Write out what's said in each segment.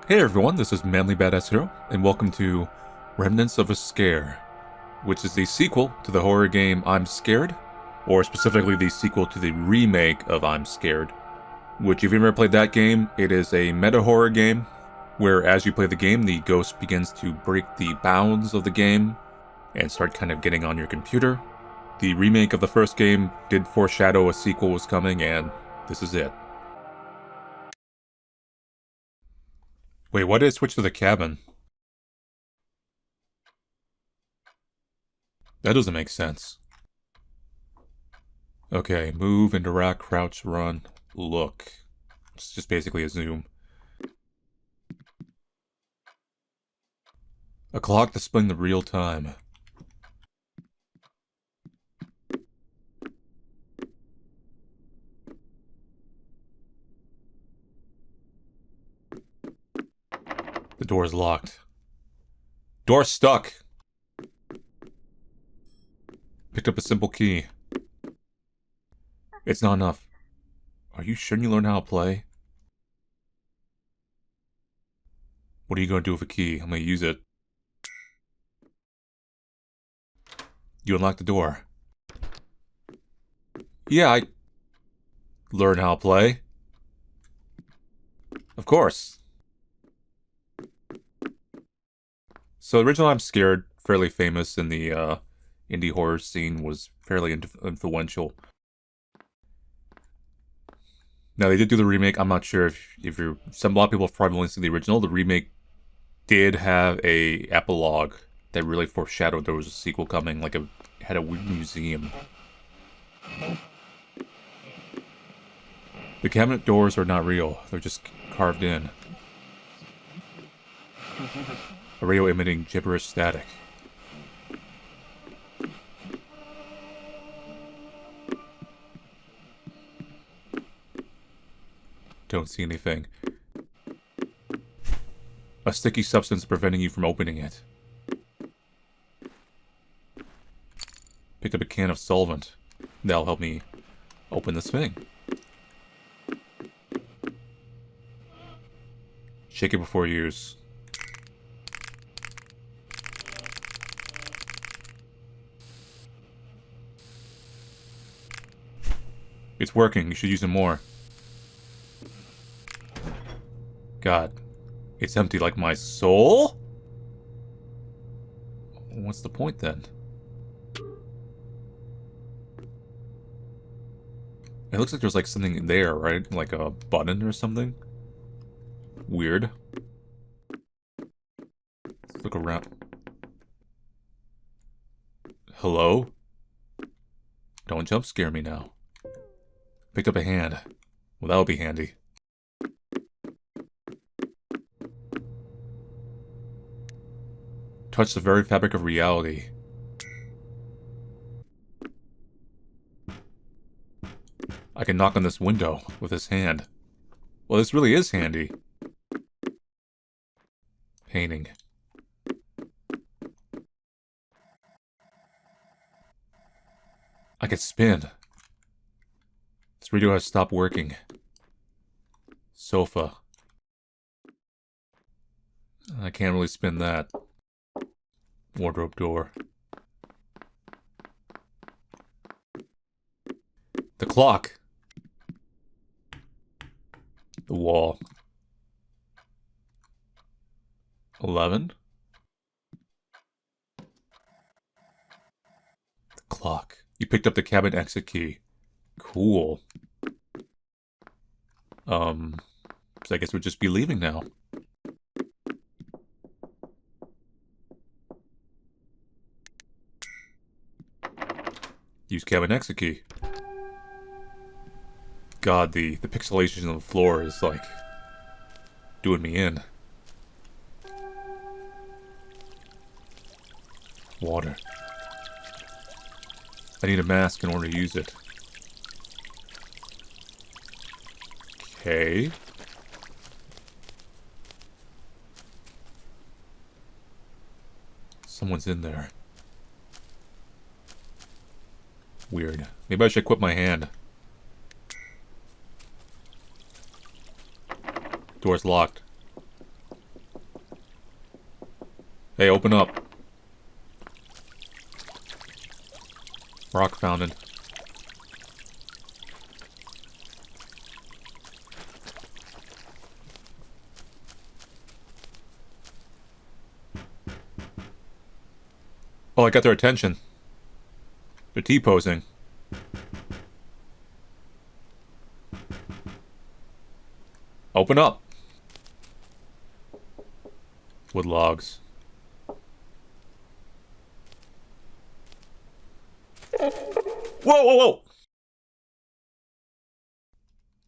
Hey everyone, this is Manly Badass Hero, and welcome to Remnants of a Scare, which is the sequel to the horror game I'm Scared, or specifically the sequel to the remake of I'm Scared, which if you've never played that game, it is a meta-horror game, where as you play the game, the ghost begins to break the bounds of the game and start kind of getting on your computer. The remake of the first game did foreshadow a sequel was coming, and this is it. Wait, why did it switch to the cabin? That doesn't make sense. Okay, move, interact, crouch, run, look. It's just basically a zoom. A clock displaying the real time. The door is locked. Door stuck! Picked up a simple key. It's not enough. Are you sure you learn how to play? What are you going to do with a key? I'm going to use it. You unlock the door. Yeah, I learn how to play. Of course. So originally I'm Scared, fairly famous in the indie horror scene, was fairly influential. Now they did do the remake. I'm not sure if you're a lot of people have probably only seen the original. The remake did have a epilogue that really foreshadowed there was a sequel coming, like had a museum. The cabinet doors are not real. They're just carved in. A radio emitting gibberish static. Don't see anything. A sticky substance preventing you from opening it. Picked up a can of solvent. That'll help me open this thing. Shake it before use. It's working. You should use it more. God. It's empty like my soul? What's the point then? It looks like there's like something there, right? Like a button or something? Weird. Let's look around. Hello? Don't jump scare me now. Picked up a hand. Well, that'll be handy. Touch the very fabric of reality. I can knock on this window with this hand. Well, this really is handy. Painting. I can spin. This radio has stopped working. Sofa. I can't really spin that. Wardrobe door. The clock. The wall. 11. The clock. You picked up the cabin exit key. Cool. So I guess we'll just be leaving now. Use cabin exit key. God, the pixelation on the floor is like doing me in. Water. I need a mask in order to use it. Okay. Someone's in there. Weird. Maybe I should equip my hand. Door's locked. Hey, open up. Rock fountain. Oh, I got their attention. They're T-posing. Open up. Wood logs. Whoa, whoa, whoa!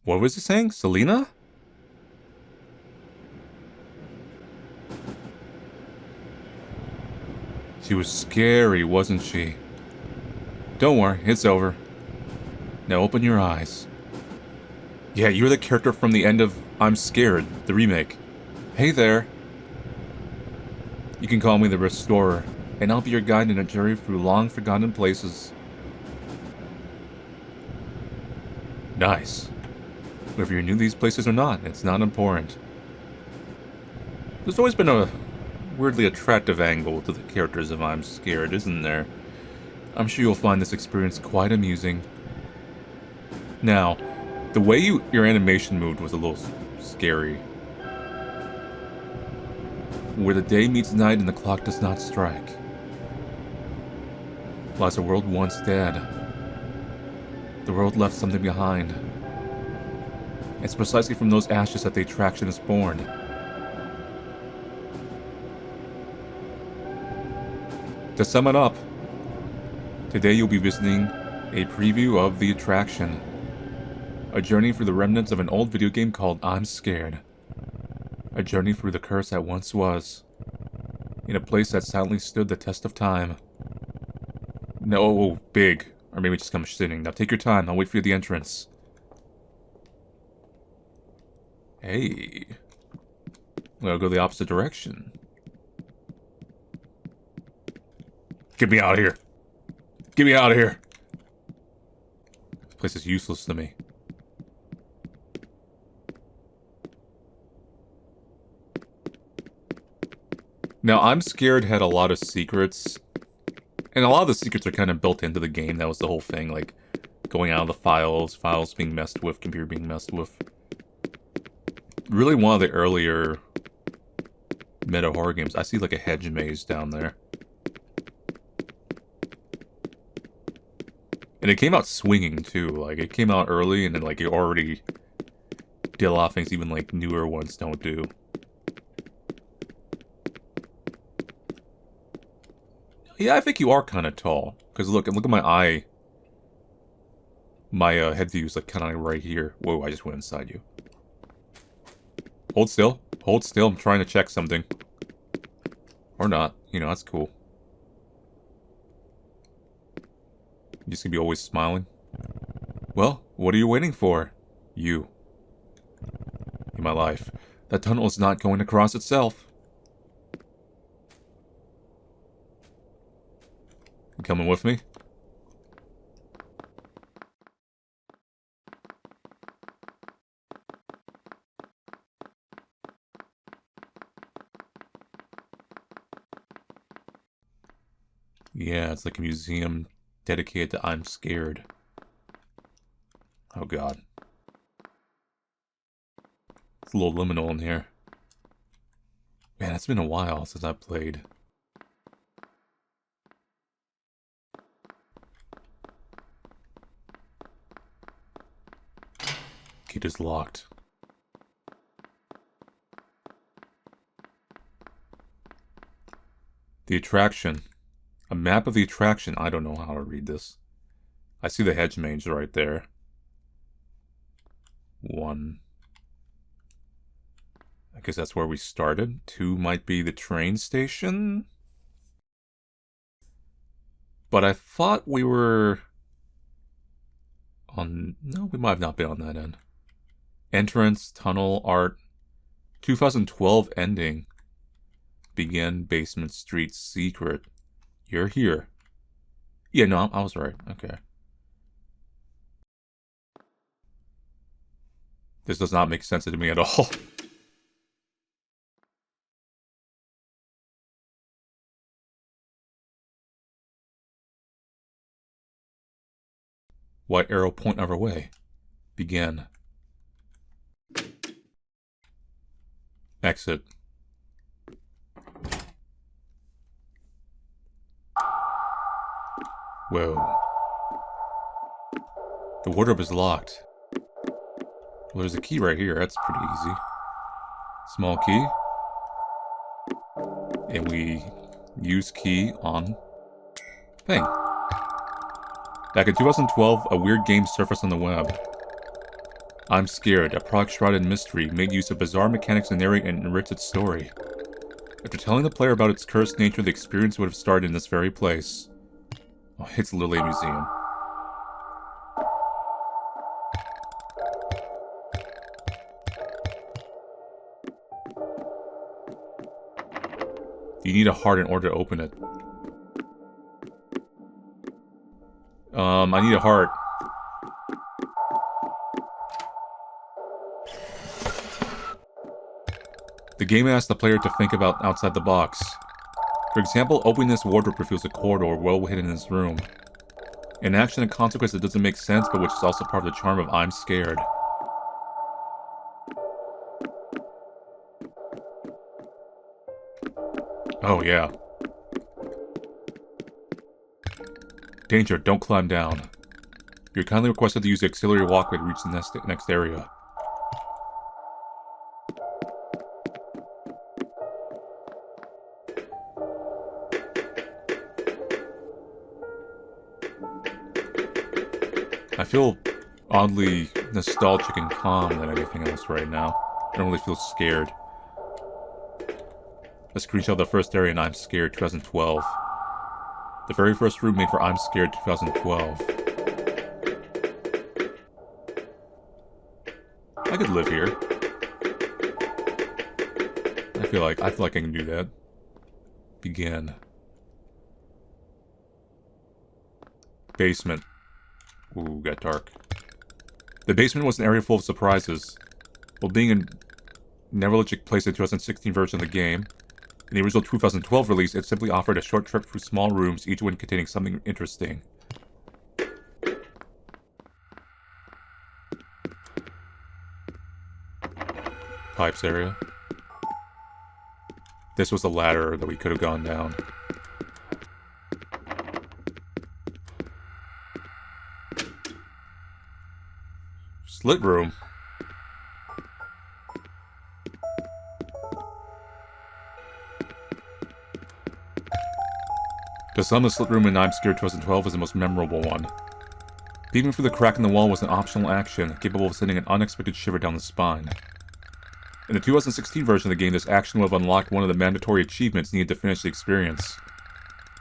What was he saying? Selena? She was scary, wasn't she? Don't worry, it's over. Now open your eyes. Yeah, you're the character from the end of I'm Scared, the remake. Hey there. You can call me the Restorer, and I'll be your guide in a journey through long-forgotten places. Nice. Whether you knew these places or not, it's not important. There's always been a weirdly attractive angle to the characters of I'm Scared, isn't there? I'm sure you'll find this experience quite amusing. Now, the way your animation moved was a little scary. Where the day meets night and the clock does not strike. Lies a world once dead. The world left something behind. It's precisely from those ashes that the attraction is born. To sum it up, today you'll be visiting a preview of the attraction. A journey through the remnants of an old video game called I'm Scared. A journey through the curse that once was. In a place that silently stood the test of time. No, big. Or maybe just come sitting. Now take your time, I'll wait for you at the entrance. Hey. We'll go the opposite direction. Get me out of here. Get me out of here. This place is useless to me. Now, I'm Scared had a lot of secrets. And a lot of the secrets are kind of built into the game. That was the whole thing. Like, going out of the files being messed with, computer being messed with. Really one of the earlier meta horror games. I see like a hedge maze down there. And it came out swinging too. Like it came out early and then like it already did a lot of things even like newer ones don't do. Yeah, I think you are kind of tall. Because look at my eye. My head view is like kind of like right here. Whoa, I just went inside you. Hold still. Hold still. I'm trying to check something. Or not. You know, that's cool. You just gonna be always smiling? Well, what are you waiting for? You. In my life. That tunnel is not going to cross itself. You coming with me? Yeah, it's like a museum dedicated to I'm Scared. Oh god. It's a little liminal in here. Man, it's been a while since I played. Gate is locked. The attraction. A map of the attraction. I don't know how to read this. I see the hedge maze right there. 1. I guess that's where we started. 2 might be the train station. But I thought we were on... No, we might have not been on that end. Entrance, tunnel, art. 2012 ending. Begin, basement, street, secret. You're here. Yeah, no, I was right. Okay. This does not make sense to me at all. White arrow point our way. Begin. Exit. Whoa. The wardrobe is locked. Well, there's a key right here. That's pretty easy. Small key. And we use key on thing. Back in 2012, a weird game surfaced on the web. I'm Scared, a product shrouded in mystery, made use of bizarre mechanics to narrate and enrich its story. After telling the player about its cursed nature, the experience would have started in this very place. Oh, it's literally a museum. You need a heart in order to open it. I need a heart. The game asks the player to think about outside the box. For example, opening this wardrobe reveals a corridor well hidden in this room. An action and consequence that doesn't make sense, but which is also part of the charm of I'm Scared. Oh yeah. Danger, don't climb down. You're kindly requested to use the auxiliary walkway to reach the next area. I feel oddly nostalgic and calm than anything else right now. I don't really feel scared. A screenshot of the first area in I'm Scared 2012. The very first room made for I'm Scared 2012. I could live here. I feel like I can do that. Begin. Basement. Ooh, got dark. The basement was an area full of surprises. While being a neurologic place in the 2016 version of the game, in the original 2012 release, it simply offered a short trip through small rooms, each one containing something interesting. Pipes area. This was a ladder that we could have gone down. Slit room. To some, the slit room in I'm Scared 2012 was the most memorable one. Peeping through the crack in the wall was an optional action, capable of sending an unexpected shiver down the spine. In the 2016 version of the game, this action would have unlocked one of the mandatory achievements needed to finish the experience.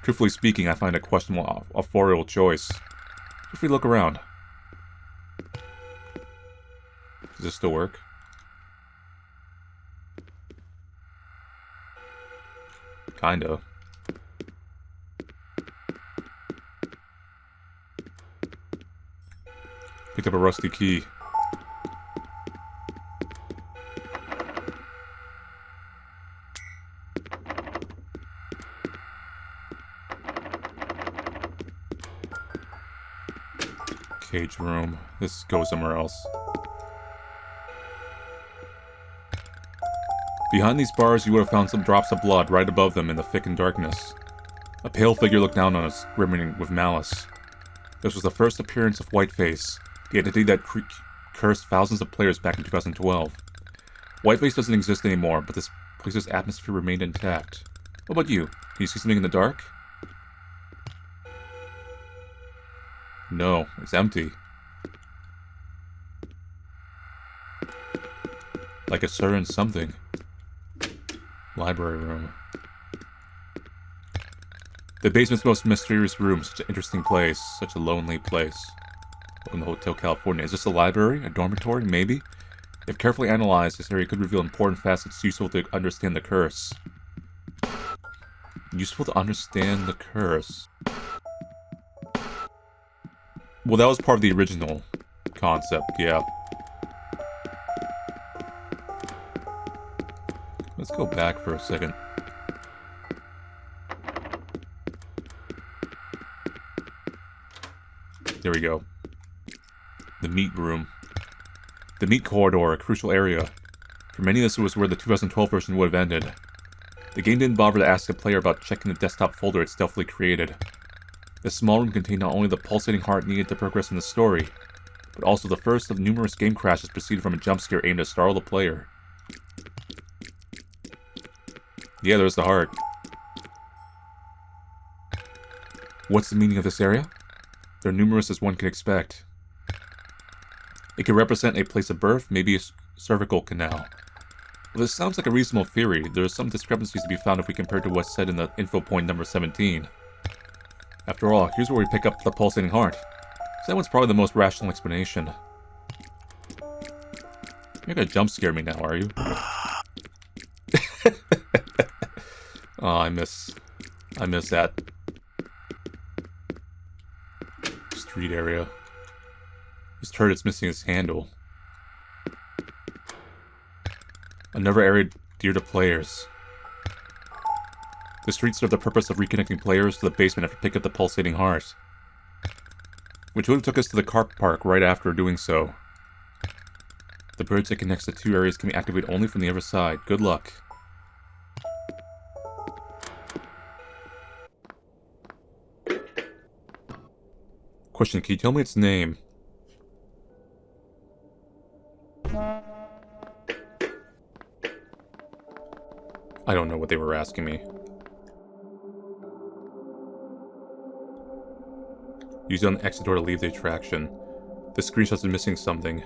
Truthfully speaking, I find it a questionable authorial choice. If we look around. Does this still work? Kinda. Picked up a rusty key. Cage room. This goes somewhere else. Behind these bars, you would have found some drops of blood right above them in the thickened darkness. A pale figure looked down on us, grinning with malice. This was the first appearance of Whiteface, the entity that cursed thousands of players back in 2012. Whiteface doesn't exist anymore, but this place's atmosphere remained intact. What about you? Can you see something in the dark? No, it's empty. Like a certain something. Library room. The basement's most mysterious room, such an interesting place, such a lonely place. Welcome to Hotel California. Is this a library? A dormitory? Maybe? If carefully analyzed, this area could reveal important facets useful to understand the curse. Useful to understand the curse. Well, that was part of the original concept, yeah. Let's go back for a second. There we go. The meat room. The meat corridor, a crucial area. For many, this was where the 2012 version would have ended. The game didn't bother to ask a player about checking the desktop folder it stealthily created. The small room contained not only the pulsating heart needed to progress in the story, but also the first of numerous game crashes preceded from a jump scare aimed to startle the player. Yeah, there's the heart. What's the meaning of this area? They're numerous as one can expect. It could represent a place of birth, maybe a cervical canal. Well, this sounds like a reasonable theory. There are some discrepancies to be found if we compare to what's said in the info point number 17. After all, here's where we pick up the pulsating heart. So that one's probably the most rational explanation. You're gonna jump scare me now, are you? Oh, I miss that street area. This turret's missing its handle. Another area dear to players. The streets serve the purpose of reconnecting players to the basement after picking up the pulsating heart, which would have took us to the car park right after doing so. The bridge that connects the two areas can be activated only from the other side. Good luck. Question, can you tell me its name? I don't know what they were asking me. Use it on the exit door to leave the attraction. The screenshot's missing something.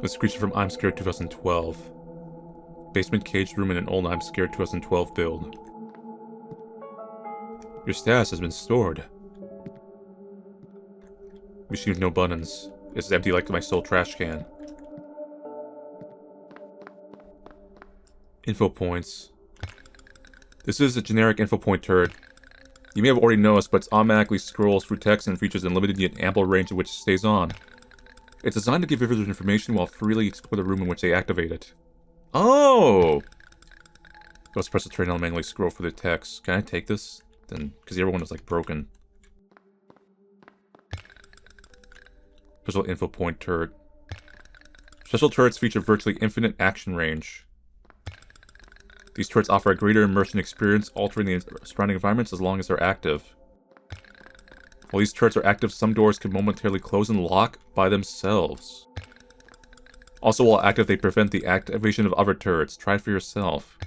The screenshot from I'm Scared 2012. Basement cage room in an old I'm Scared 2012 build. Your status has been stored. Machine with no buttons. It's empty like my soul trash can. Info points. This is a generic info point turret. You may have already noticed, but it automatically scrolls through text and features a limited yet ample range in which it stays on. It's designed to give visitors information while freely explore the room in which they activate it. Oh! Let's press the trigger and I'll manually scroll through the text. Can I take this? Then, because the other one was like broken. Special info point turret. Special turrets feature virtually infinite action range. These turrets offer a greater immersion experience, altering the surrounding environments as long as they're active. While these turrets are active, some doors can momentarily close and lock by themselves. Also, while active, they prevent the activation of other turrets. Try it for yourself.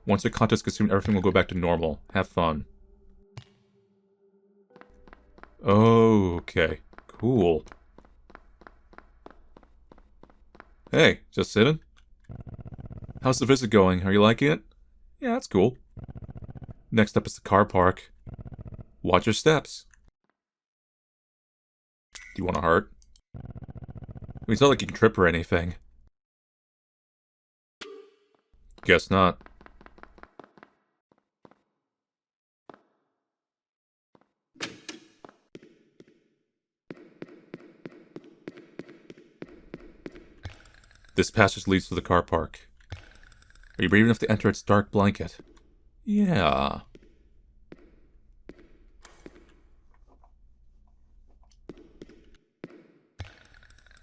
Once your content is consumed, everything will go back to normal. Have fun. Okay. Cool. Hey, just sitting? How's the visit going? Are you liking it? Yeah, that's cool. Next up is the car park. Watch your steps. Do you want a heart? I mean, it's not like you can trip or anything. Guess not. This passage leads to the car park. Are you brave enough to enter its dark blanket? Yeah.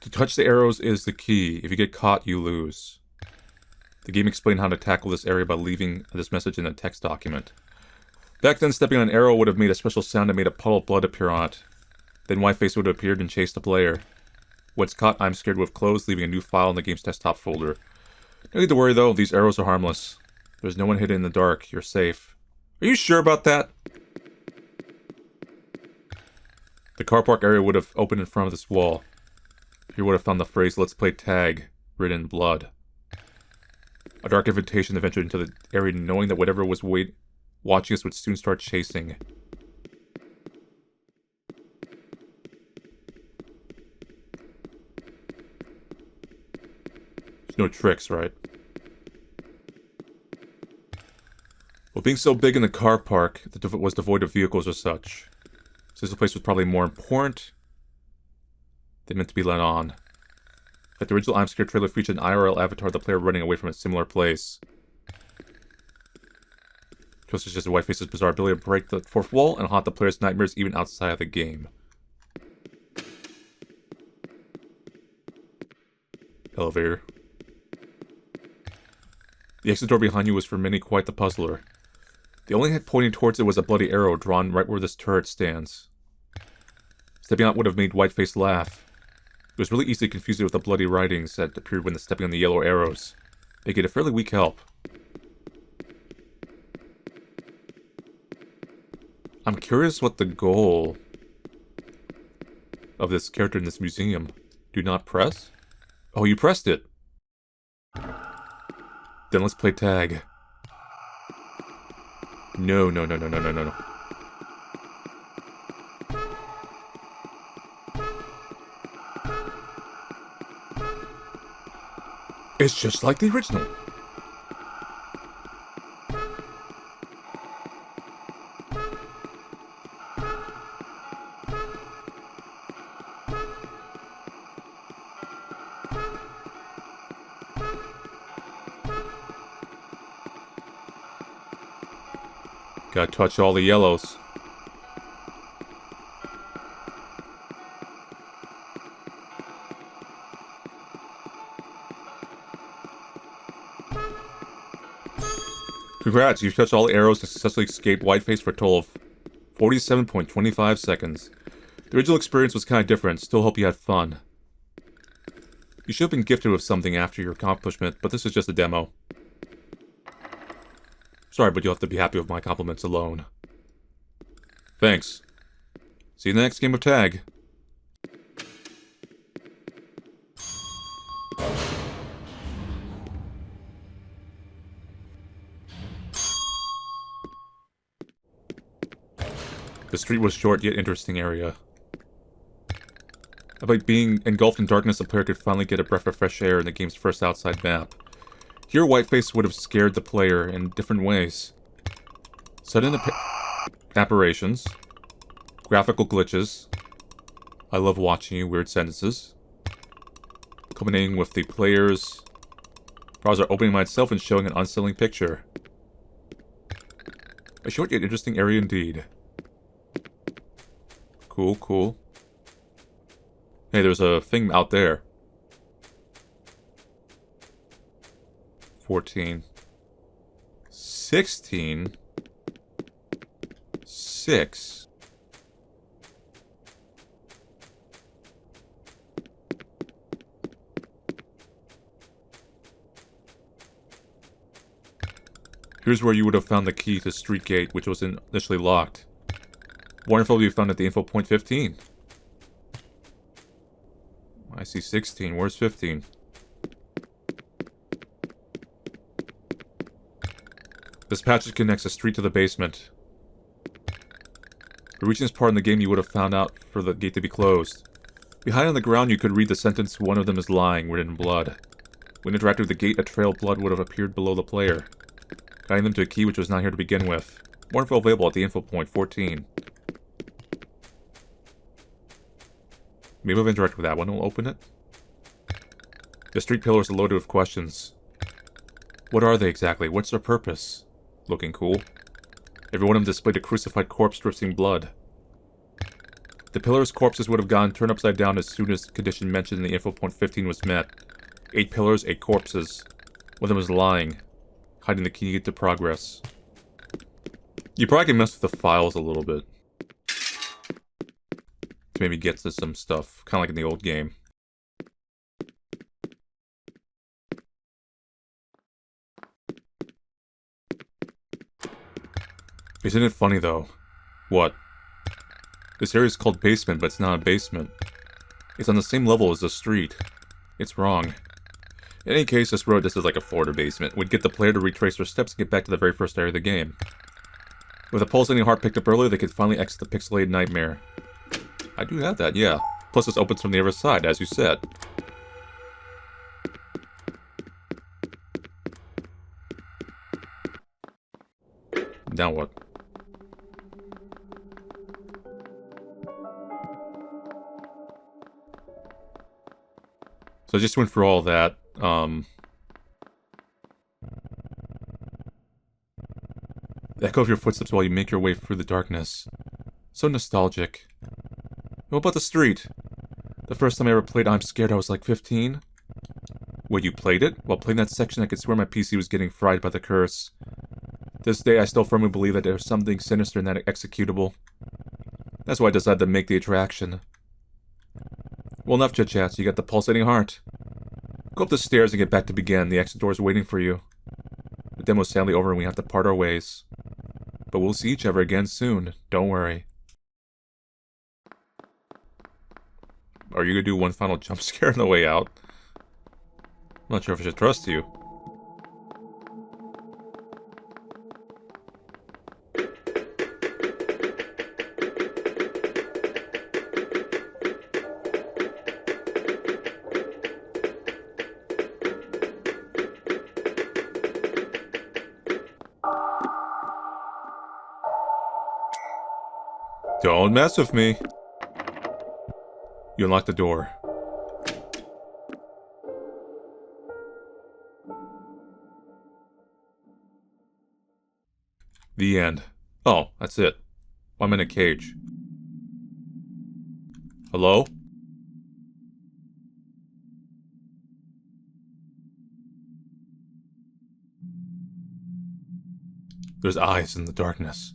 To touch the arrows is the key. If you get caught, you lose. The game explained how to tackle this area by leaving this message in a text document. Back then, stepping on an arrow would have made a special sound that made a puddle of blood appear on it. Then Whiteface would have appeared and chased the player. Once caught, I'm Scared would have closed, leaving a new file in the game's desktop folder. No need to worry though, these arrows are harmless. There's no one hidden in the dark, you're safe. Are you sure about that? The car park area would have opened in front of this wall. Here would have found the phrase, "Let's play tag," written in blood. A dark invitation that ventured into the area knowing that whatever was watching us would soon start chasing. There's no tricks, right? Well, being so big in the car park, it was devoid of vehicles or such. So this place was probably more important than meant to be let on. But the original I'm Scared trailer featured an IRL avatar of the player running away from a similar place. Twist is just Whiteface's bizarre ability to break the fourth wall and haunt the player's nightmares even outside of the game. Elevator. The exit door behind you was for many quite the puzzler. The only head pointing towards it was a bloody arrow drawn right where this turret stands. Stepping out would have made Whiteface laugh. It was really easy to confuse it with the bloody writings that appeared when stepping on the yellow arrows, making it a fairly weak help. I'm curious what the goal of this character in this museum. Do not press? Oh, you pressed it! Then let's play tag. No. It's just like the original. Gotta touch all the yellows. Congrats, you've touched all the arrows and successfully escaped Whiteface for a total of 47.25 seconds. The original experience was kind of different, still hope you had fun. You should have been gifted with something after your accomplishment, but this is just a demo. Sorry, but you'll have to be happy with my compliments alone. Thanks. See you in the next game of tag. The street was a short yet interesting area. By being engulfed in darkness, the player could finally get a breath of fresh air in the game's first outside map. Here, Whiteface would have scared the player in different ways. Sudden apparitions, graphical glitches, I love watching you, weird sentences, culminating with the player's browser opening by itself and showing an unsettling picture. A short yet interesting area indeed. Cool. Hey, there's a thing out there. 14. 16. 6. Here's where you would have found the key to Street Gate, which was initially locked. More info will be found at the info point 15. I see 16. Where's 15? This passage connects a street to the basement. For reaching this part in the game, you would have found out for the gate to be closed. Behind on the ground, you could read the sentence, "One of them is lying," written in blood. When interacting with the gate, a trail of blood would have appeared below the player, guiding them to a key which was not here to begin with. More info available at the info point 14. Maybe I'll interact with that one. We'll open it. The street pillars are loaded with questions. What are they exactly? What's their purpose? Looking cool. Every one of them displayed a crucified corpse dripping blood. The pillars' corpses would have gone turned upside down as soon as the condition mentioned in the info point 15 was met. 8 pillars, 8 corpses. One of them was lying, hiding the key needed to progress. You probably can mess with the files a little bit to maybe get to some stuff, kind of like in the old game. Isn't it funny, though? What? This area is called basement, but it's not a basement. It's on the same level as the street. It's wrong. In any case, this road, this is like a Florida basement, would get the player to retrace their steps and get back to the very first area of the game. With a pulsating heart picked up earlier, they could finally exit the pixelated nightmare. I do have that, yeah. Plus this opens from the other side, as you said. Now what? So I just went through all that. The echo of your footsteps while you make your way through the darkness. So nostalgic. What about the street? The first time I ever played I'm Scared, I was like 15. Wait, you played it? While playing that section, I could swear my PC was getting fried by the curse. This day, I still firmly believe that there's something sinister in that executable. That's why I decided to make the attraction. Well, enough chit-chat, so you got the pulsating heart. Go up the stairs and get back to begin. The exit door is waiting for you. The demo's sadly over and we have to part our ways. But we'll see each other again soon, don't worry. Are you gonna do one final jump scare on the way out? I'm not sure if I should trust you. Don't mess with me. You unlock the door. The end. Oh, that's it. I'm in a cage. Hello? There's eyes in the darkness.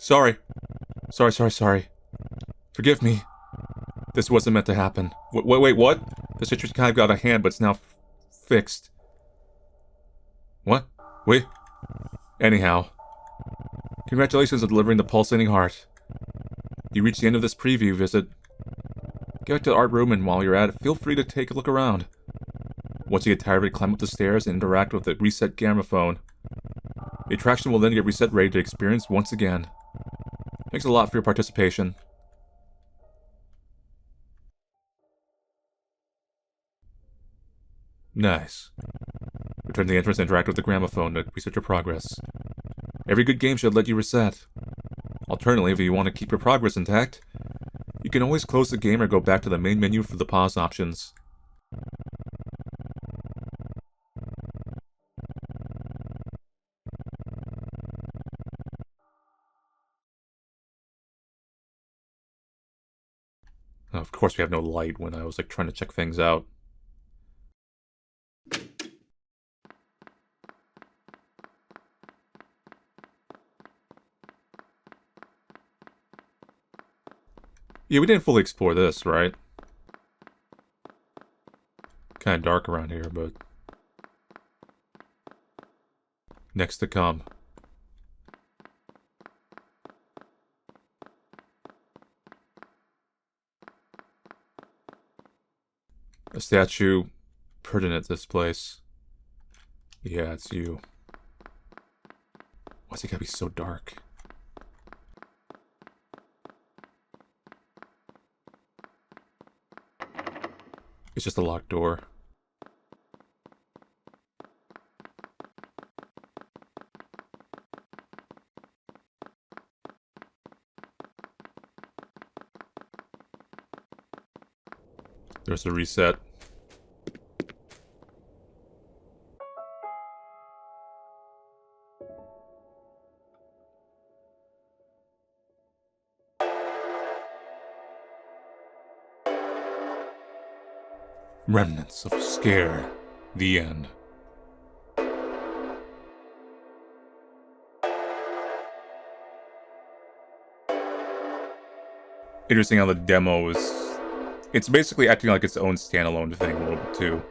Sorry. Sorry. Forgive me. This wasn't meant to happen. Wait, what? The situation kind of got out of hand, but it's now fixed. What? Wait. Anyhow. Congratulations on delivering the pulsating heart. You reached the end of this preview visit. Get back to the art room, and while you're at it, feel free to take a look around. Once you get tired of it, climb up the stairs and interact with the reset gramophone. The attraction will then get reset ready to experience once again. Thanks a lot for your participation. Nice. Return to the entrance and interact with the gramophone to reset your progress. Every good game should let you reset. Alternatively, if you want to keep your progress intact, you can always close the game or go back to the main menu for the pause options. Of course we have no light when I was trying to check things out. Yeah, we didn't fully explore this, right? Kind of dark around here, but... next to come. A statue pertinent to this place. Yeah, it's you. Why's it gotta be so dark? It's just a locked door. There's a reset. Remnants of Scare. The end. Interesting how the demo is... it's basically acting like its own standalone thing a little bit too.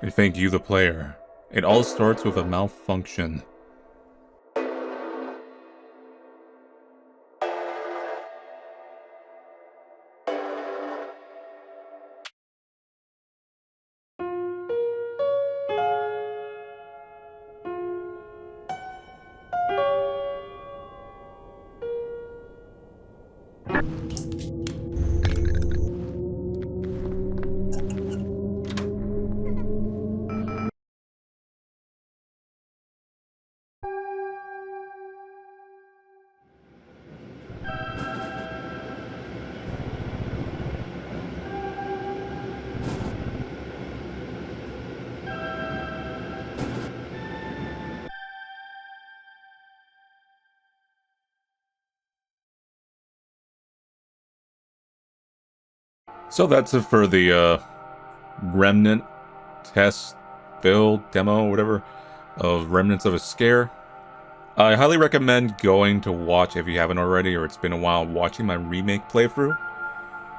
And thank you, the player. It all starts with a malfunction. So that's it for the Remnant test, build, demo, whatever, of Remnants of a Scare. I highly recommend going to watch, if you haven't already, or it's been a while, watching my remake playthrough,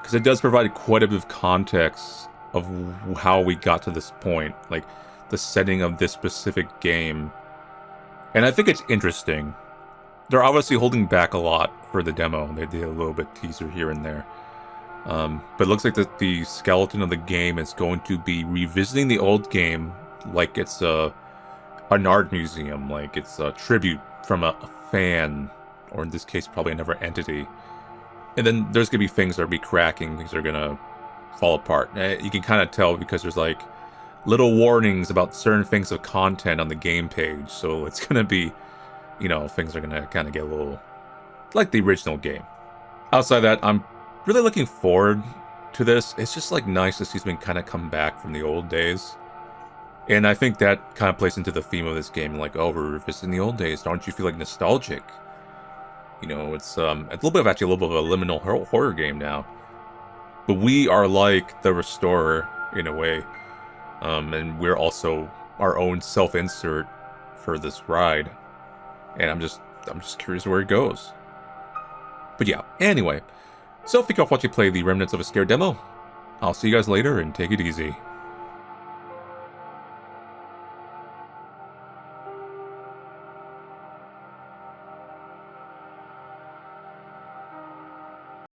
because it does provide quite a bit of context of how we got to this point, like the setting of this specific game. And I think it's interesting. They're obviously holding back a lot for the demo. They did a little bit teaser here and there. But it looks like the skeleton of the game is going to be revisiting the old game like it's an art museum, like it's a tribute from a fan, or in this case, probably another entity. And then there's going to be things that are be cracking, things that are going to fall apart. You can kind of tell because there's like little warnings about certain things of content on the game page. So it's going to be, things are going to kind of get a little like the original game. Outside that, I'm really looking forward to this. It's just like nice to see something kind of come back from the old days. And I think that kind of plays into the theme of this game, like, oh, we're revisiting the old days. Don't you feel like nostalgic? It's a little bit of a liminal horror game now. But we are like the restorer in a way. And we're also our own self-insert for this ride. And I'm just curious where it goes. But yeah, anyway. So thank you all for watching play the Remnants of a Scare demo. I'll see you guys later and take it easy.